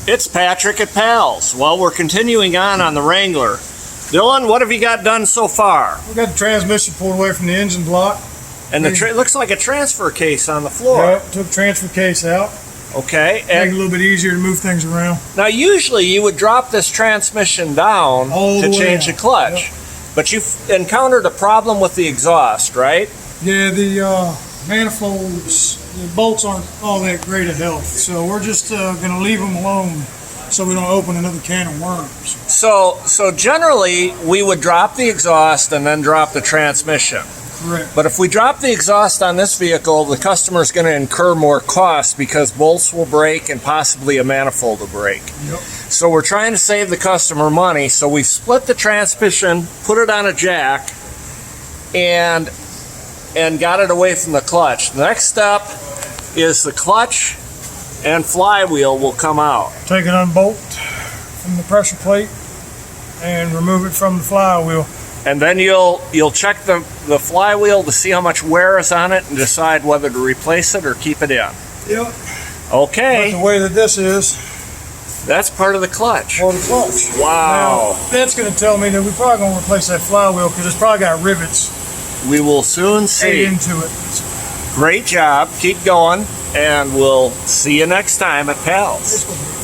It's Patrick at Pals. Well, we're continuing on the Wrangler. Dylan, what have you got done so far? We got the transmission pulled away from the engine block. And it looks like a transfer case on the floor. Yeah, took the transfer case out. Okay. Make it a little bit easier to move things around. Now, usually you would drop this transmission down All to the way change the out. clutch. Yep. But you've encountered a problem with the exhaust, right? Yeah, the manifolds, the bolts aren't all that great of health. So we're just going to leave them alone so we don't open another can of worms. So generally, we would drop the exhaust and then drop the transmission. Correct. But if we drop the exhaust on this vehicle, the customer is going to incur more costs because bolts will break and possibly a manifold will break. Yep. So we're trying to save the customer money. So we've split the transmission, put it on a jack, and got it away from the clutch. The next step is the clutch and flywheel will come out. Take an unbolt from the pressure plate and remove it from the flywheel. And then you'll check the flywheel to see how much wear is on it and decide whether to replace it or keep it in. Yep. Okay. But the way that this is, That's part of the clutch. or the clutch. Wow. Now, that's going to tell me that we're probably going to replace that flywheel because it's probably got rivets We will soon ate see. into it. Great job. Keep going. And we'll see you next time at Pals. It's gonna be